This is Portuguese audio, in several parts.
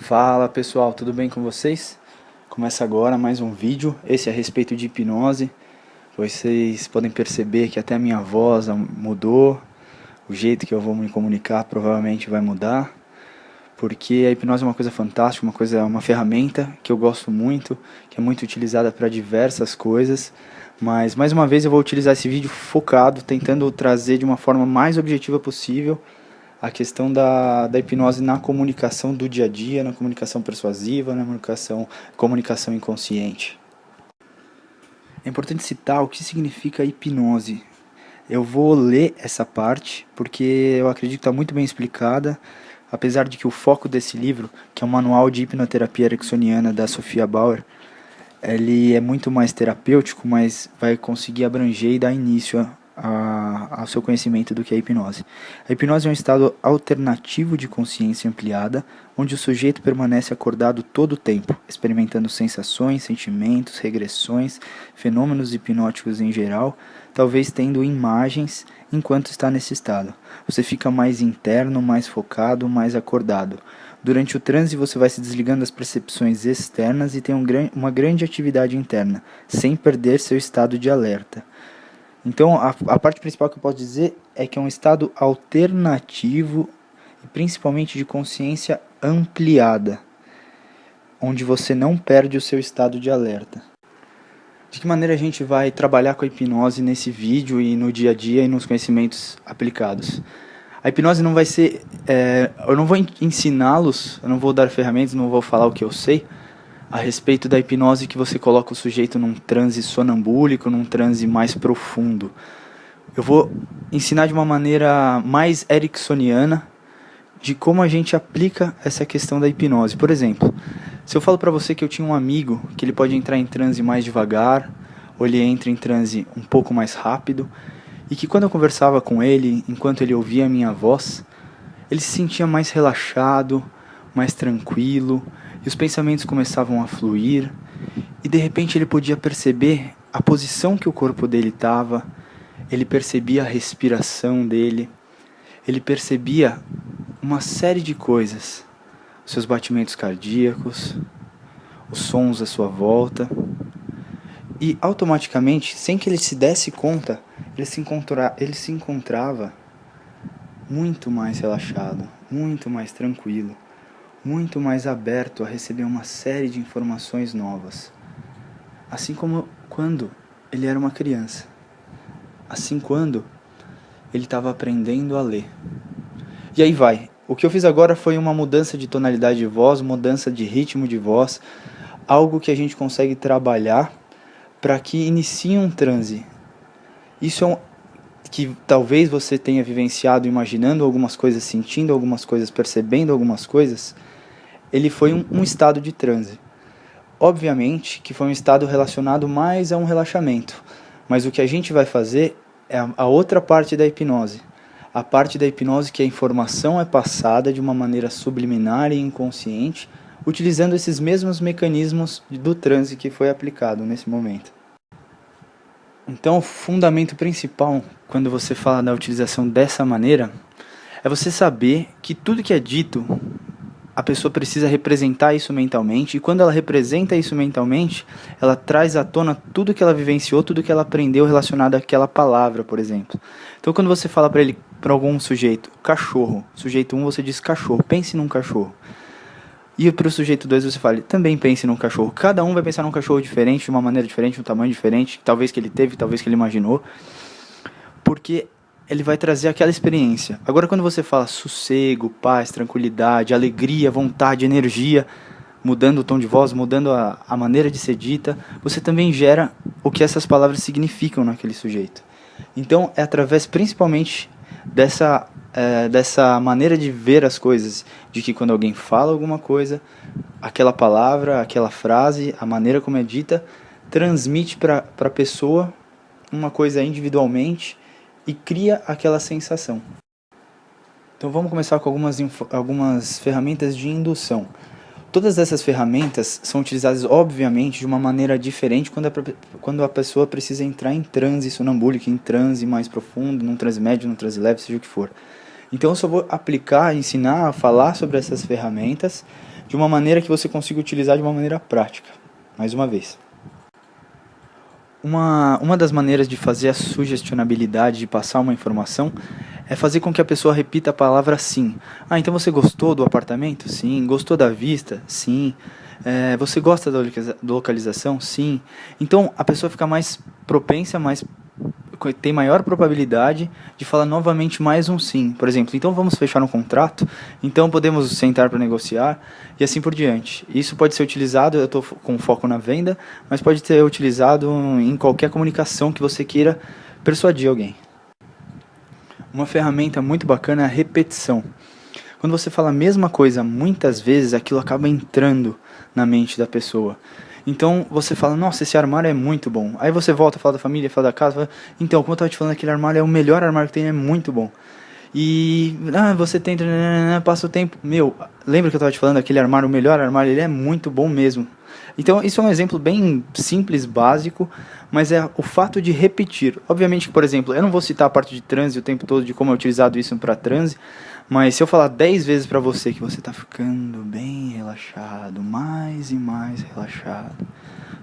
Fala pessoal, tudo bem com vocês? Começa agora mais um vídeo, esse é a respeito de hipnose. Vocês podem perceber que até a minha voz mudou, o jeito que eu vou me comunicar provavelmente vai mudar, porque a hipnose é uma coisa fantástica, uma ferramenta que eu gosto muito, que é muito utilizada para diversas coisas, mas mais uma vez eu vou utilizar esse vídeo focado, tentando trazer de uma forma mais objetiva possível a questão da hipnose na comunicação do dia a dia, na comunicação persuasiva, na comunicação inconsciente. É importante citar o que significa hipnose. Eu vou ler essa parte porque eu acredito que está muito bem explicada, apesar de que o foco desse livro, que é um manual de hipnoterapia ericksoniana da Sophia Bauer, ele é muito mais terapêutico, mas vai conseguir abranger e dar início ao seu conhecimento do que é a hipnose. A hipnose é um estado alternativo de consciência ampliada, onde o sujeito permanece acordado todo o tempo, experimentando sensações, sentimentos, regressões, fenômenos hipnóticos em geral, talvez tendo imagens enquanto está nesse estado. Você fica mais interno, mais focado, mais acordado. Durante o transe você vai se desligando das percepções externas e tem uma grande atividade interna, sem perder seu estado de alerta. Então, a parte principal que eu posso dizer é que é um estado alternativo e principalmente de consciência ampliada, onde você não perde o seu estado de alerta. De que maneira a gente vai trabalhar com a hipnose nesse vídeo e no dia a dia e nos conhecimentos aplicados? A hipnose não vai ser... eu não vou ensiná-los, eu não vou dar ferramentas, não vou falar o que eu sei a respeito da hipnose que você coloca o sujeito num transe sonambúlico, num transe mais profundo. Eu vou ensinar de uma maneira mais ericksoniana de como a gente aplica essa questão da hipnose. Por exemplo, se eu falo para você que eu tinha um amigo que ele pode entrar em transe mais devagar, ou ele entra em transe um pouco mais rápido, e que quando eu conversava com ele, enquanto ele ouvia a minha voz, ele se sentia mais relaxado, mais tranquilo, e os pensamentos começavam a fluir, e de repente ele podia perceber a posição que o corpo dele estava, ele percebia a respiração dele, ele percebia uma série de coisas, os seus batimentos cardíacos, os sons à sua volta, e automaticamente, sem que ele se desse conta, ele se encontrava muito mais relaxado, muito mais tranquilo, muito mais aberto a receber uma série de informações novas. Assim como quando ele era uma criança. Assim quando ele estava aprendendo a ler. E aí vai. O que eu fiz agora foi uma mudança de tonalidade de voz, mudança de ritmo de voz, algo que a gente consegue trabalhar para que inicie um transe. Isso é que talvez você tenha vivenciado imaginando algumas coisas, sentindo algumas coisas, percebendo algumas coisas. Ele foi um estado de transe. Obviamente que foi um estado relacionado mais a um relaxamento, mas o que a gente vai fazer é a outra parte da hipnose. A parte da hipnose que a informação é passada de uma maneira subliminar e inconsciente, utilizando esses mesmos mecanismos do transe que foi aplicado nesse momento. Então, o fundamento principal, quando você fala da utilização dessa maneira, é você saber que tudo que é dito, a pessoa precisa representar isso mentalmente, e quando ela representa isso mentalmente, ela traz à tona tudo que ela vivenciou, tudo que ela aprendeu relacionado àquela palavra, por exemplo. Então, quando você fala para algum sujeito, cachorro, sujeito 1 você diz cachorro, pense num cachorro. E para o sujeito 2 você fala, também pense num cachorro. Cada um vai pensar num cachorro diferente, de uma maneira diferente, um tamanho diferente, talvez que ele teve, talvez que ele imaginou, porque ele vai trazer aquela experiência. Agora, quando você fala sossego, paz, tranquilidade, alegria, vontade, energia, mudando o tom de voz, mudando a maneira de ser dita, você também gera o que essas palavras significam naquele sujeito. Então, é através principalmente dessa maneira de ver as coisas, de que quando alguém fala alguma coisa, aquela palavra, aquela frase, a maneira como é dita, transmite para a pessoa uma coisa individualmente, e cria aquela sensação. Então vamos começar com algumas ferramentas de indução. Todas essas ferramentas são utilizadas, obviamente, de uma maneira diferente quando a pessoa precisa entrar em transe sonambúlico, em transe mais profundo, num transe médio, num transe leve, seja o que for. Então eu só vou ensinar a falar sobre essas ferramentas de uma maneira que você consiga utilizar de uma maneira prática. Mais uma vez. Uma das maneiras de fazer a sugestionabilidade, de passar uma informação, é fazer com que a pessoa repita a palavra sim. Ah, então você gostou do apartamento? Sim. Gostou da vista? Sim. Você gosta da localização? Sim. Então a pessoa fica mais propensa, tem maior probabilidade de falar novamente mais um sim. Por exemplo, então vamos fechar um contrato, então podemos sentar para negociar e assim por diante. Isso pode ser utilizado, eu estou com foco na venda, mas pode ser utilizado em qualquer comunicação que você queira persuadir alguém. Uma ferramenta muito bacana é a repetição. Quando você fala a mesma coisa muitas vezes, aquilo acaba entrando na mente da pessoa. Então você fala, nossa, esse armário é muito bom. Aí você volta a falar da família, fala da casa, fala, então, como eu estava te falando, aquele armário é o melhor armário que tem, é muito bom. E você tenta, passa o tempo, lembra que eu estava te falando, aquele armário, o melhor armário, ele é muito bom mesmo. Então isso é um exemplo bem simples, básico, mas é o fato de repetir. Obviamente, por exemplo, eu não vou citar a parte de transe o tempo todo, de como é utilizado isso para transe, mas se eu falar 10 vezes para você que você está ficando bem relaxado, mais e mais relaxado,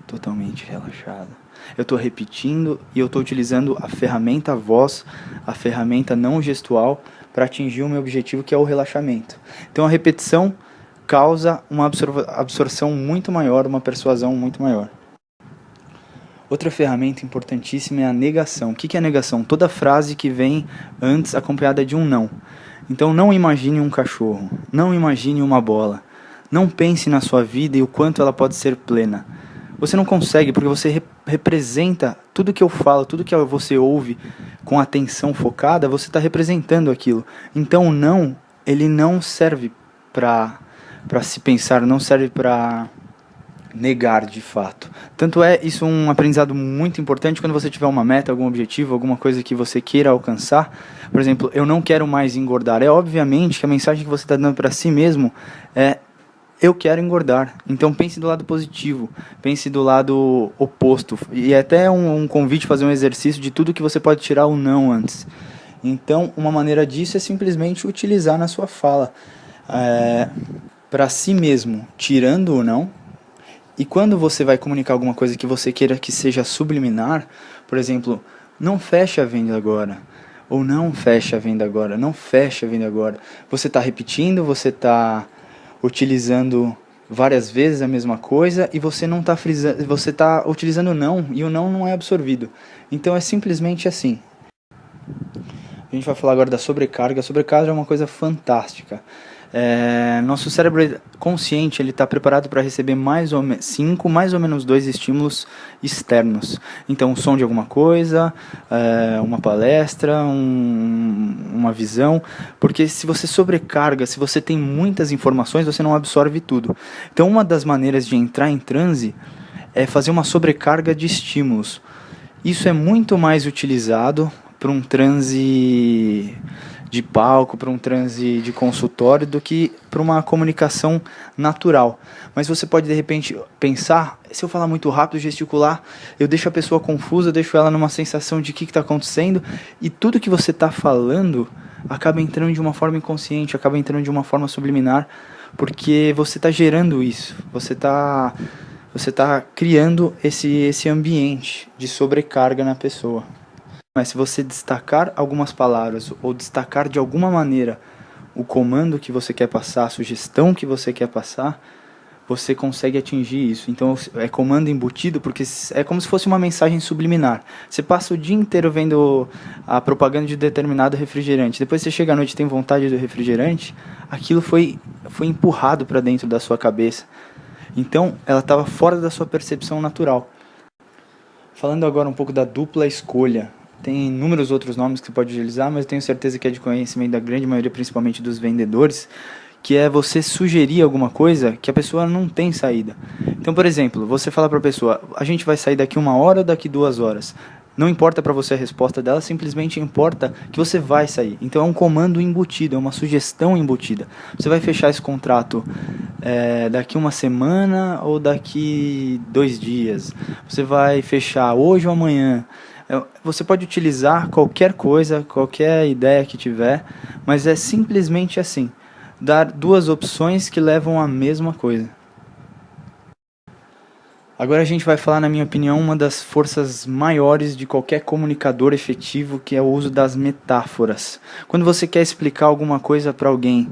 totalmente relaxado, eu estou repetindo e eu estou utilizando a ferramenta voz, a ferramenta não gestual, para atingir o meu objetivo, que é o relaxamento. Então a repetição causa uma absorção muito maior, uma persuasão muito maior. Outra ferramenta importantíssima é a negação. O que é a negação? Toda frase que vem antes acompanhada de um não. Então não imagine um cachorro, não imagine uma bola, não pense na sua vida e o quanto ela pode ser plena. Você não consegue, porque você representa tudo que eu falo, tudo que você ouve com atenção focada, você está representando aquilo. Então o não, ele não serve para se pensar, não serve para negar de fato. Tanto é isso um aprendizado muito importante quando você tiver uma meta, algum objetivo, alguma coisa que você queira alcançar. Por exemplo, eu não quero mais engordar. É obviamente que a mensagem que você está dando para si mesmo é: eu quero engordar. Então pense do lado positivo, pense do lado oposto. E é até um convite a fazer um exercício de tudo que você pode tirar ou não antes. Então uma maneira disso é simplesmente utilizar na sua fala para si mesmo, tirando o não. E quando você vai comunicar alguma coisa que você queira que seja subliminar, por exemplo, não feche a venda agora, ou não feche a venda agora, não feche a venda agora. Você está repetindo, você está utilizando várias vezes a mesma coisa e você não está frisando, você está utilizando não e o não é absorvido. Então é simplesmente assim. A gente vai falar agora da sobrecarga. A sobrecarga é uma coisa fantástica. Nosso cérebro consciente ele está preparado para receber mais ou menos 2 estímulos externos. Então, o som de alguma coisa, uma palestra, uma visão. Porque se você sobrecarga, se você tem muitas informações, você não absorve tudo. Então, uma das maneiras de entrar em transe é fazer uma sobrecarga de estímulos. Isso é muito mais utilizado para um transe de palco, para um transe de consultório, do que para uma comunicação natural. Mas você pode de repente pensar, se eu falar muito rápido, gesticular, eu deixo a pessoa confusa, eu deixo ela numa sensação de o que está acontecendo, e tudo que você está falando acaba entrando de uma forma inconsciente, acaba entrando de uma forma subliminar, porque você está gerando isso, você está criando esse ambiente de sobrecarga na pessoa. Mas se você destacar algumas palavras ou destacar de alguma maneira o comando que você quer passar, a sugestão que você quer passar, você consegue atingir isso. Então é comando embutido porque é como se fosse uma mensagem subliminar. Você passa o dia inteiro vendo a propaganda de determinado refrigerante. Depois você chega à noite e tem vontade do refrigerante, aquilo foi empurrado para dentro da sua cabeça. Então ela estava fora da sua percepção natural. Falando agora um pouco da dupla escolha. Tem inúmeros outros nomes que você pode utilizar, mas eu tenho certeza que é de conhecimento da grande maioria, principalmente dos vendedores, que é você sugerir alguma coisa que a pessoa não tem saída. Então, por exemplo, você fala para a pessoa, a gente vai sair daqui 1 hora ou daqui 2 horas. Não importa para você a resposta dela, simplesmente importa que você vai sair. Então é um comando embutido, é uma sugestão embutida. Você vai fechar esse contrato daqui 1 semana ou daqui 2 dias. Você vai fechar hoje ou amanhã. Você pode utilizar qualquer coisa, qualquer ideia que tiver, mas é simplesmente assim. dar duas opções que levam à mesma coisa. Agora a gente vai falar, na minha opinião, uma das forças maiores de qualquer comunicador efetivo, que é o uso das metáforas. Quando você quer explicar alguma coisa para alguém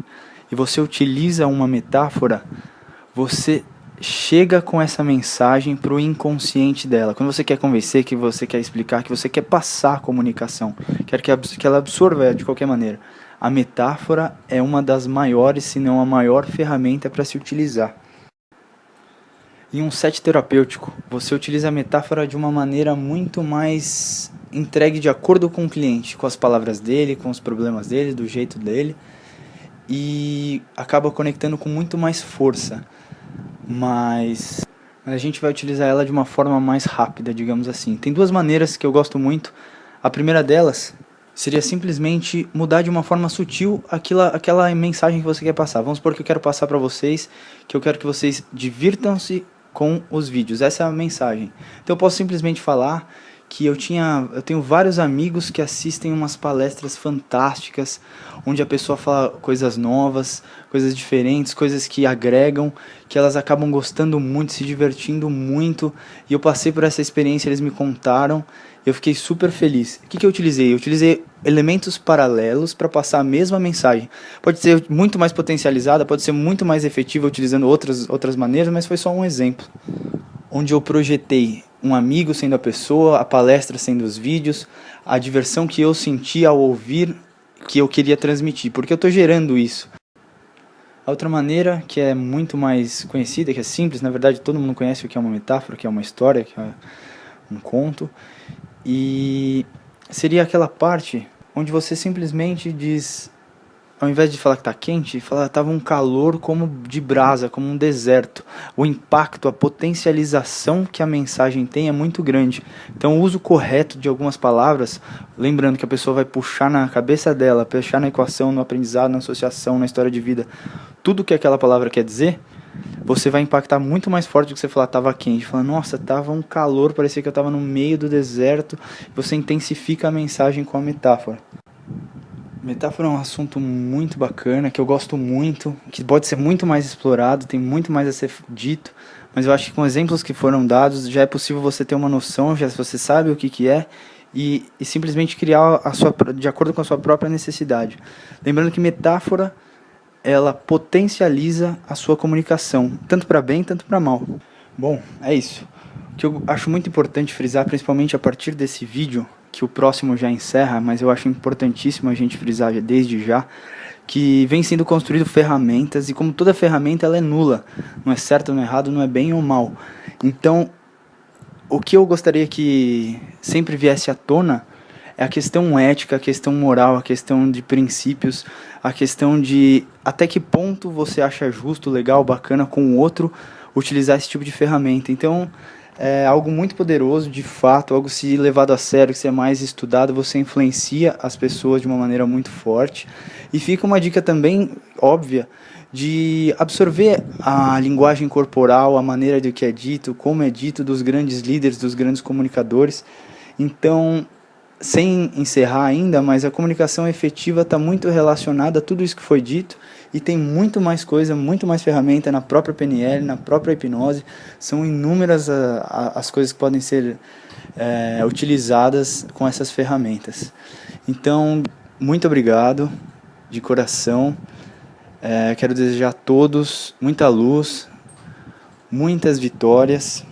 e você utiliza uma metáfora, você chega com essa mensagem para o inconsciente dela. Quando você quer convencer, que você quer explicar, que você quer passar a comunicação, quer que ela absorva de qualquer maneira. A metáfora é uma das maiores, se não a maior ferramenta para se utilizar. Em um set terapêutico, você utiliza a metáfora de uma maneira muito mais entregue de acordo com o cliente, com as palavras dele, com os problemas dele, do jeito dele, e acaba conectando com muito mais força. Mas a gente vai utilizar ela de uma forma mais rápida, digamos assim. Tem duas maneiras que eu gosto muito. A primeira delas seria simplesmente mudar de uma forma sutil aquela mensagem que você quer passar. Vamos supor que eu quero passar para vocês, que eu quero que vocês divirtam-se com os vídeos. Essa é a mensagem. Então eu posso simplesmente falar que eu tenho vários amigos que assistem umas palestras fantásticas, onde a pessoa fala coisas novas, coisas diferentes, coisas que agregam, que elas acabam gostando muito, se divertindo muito, e eu passei por essa experiência, eles me contaram, eu fiquei super feliz. O que eu utilizei? Eu utilizei elementos paralelos para passar a mesma mensagem. Pode ser muito mais potencializada, pode ser muito mais efetiva utilizando outras maneiras, mas foi só um exemplo. Onde eu projetei um amigo sendo a pessoa, a palestra sendo os vídeos, a diversão que eu senti ao ouvir, que eu queria transmitir, porque eu estou gerando isso. A outra maneira, que é muito mais conhecida, que é simples, na verdade todo mundo conhece o que é uma metáfora, que é uma história, que é um conto, e seria aquela parte onde você simplesmente diz, ao invés de falar que está quente, fala estava um calor como de brasa, como um deserto. O impacto, a potencialização que a mensagem tem é muito grande. Então o uso correto de algumas palavras, lembrando que a pessoa vai puxar na cabeça dela, puxar na equação, no aprendizado, na associação, na história de vida, tudo que aquela palavra quer dizer, você vai impactar muito mais forte do que você falar estava quente. Fala, nossa, estava um calor, parecia que eu estava no meio do deserto. Você intensifica a mensagem com a metáfora. Metáfora é um assunto muito bacana, que eu gosto muito, que pode ser muito mais explorado, tem muito mais a ser dito, mas eu acho que com exemplos que foram dados já é possível você ter uma noção, já você sabe o que é, e simplesmente criar de acordo com a sua própria necessidade. Lembrando que metáfora, ela potencializa a sua comunicação, tanto para bem, tanto para mal. Bom, é isso. O que eu acho muito importante frisar, principalmente a partir desse vídeo, que o próximo já encerra, mas eu acho importantíssimo a gente frisar desde já, que vem sendo construído ferramentas, e como toda ferramenta ela é nula, não é certo, não é errado, não é bem ou mal. Então, o que eu gostaria que sempre viesse à tona é a questão ética, a questão moral, a questão de princípios, a questão de até que ponto você acha justo, legal, bacana com o outro utilizar esse tipo de ferramenta. Então, é algo muito poderoso, de fato, algo se levado a sério, que se é mais estudado, você influencia as pessoas de uma maneira muito forte. E fica uma dica também óbvia de absorver a linguagem corporal, a maneira do que é dito, como é dito dos grandes líderes, dos grandes comunicadores. Então, sem encerrar ainda, mas a comunicação efetiva está muito relacionada a tudo isso que foi dito, e tem muito mais coisa, muito mais ferramenta na própria PNL, na própria hipnose. São inúmeras as coisas que podem ser utilizadas com essas ferramentas. Então, muito obrigado de coração. Quero desejar a todos muita luz, muitas vitórias.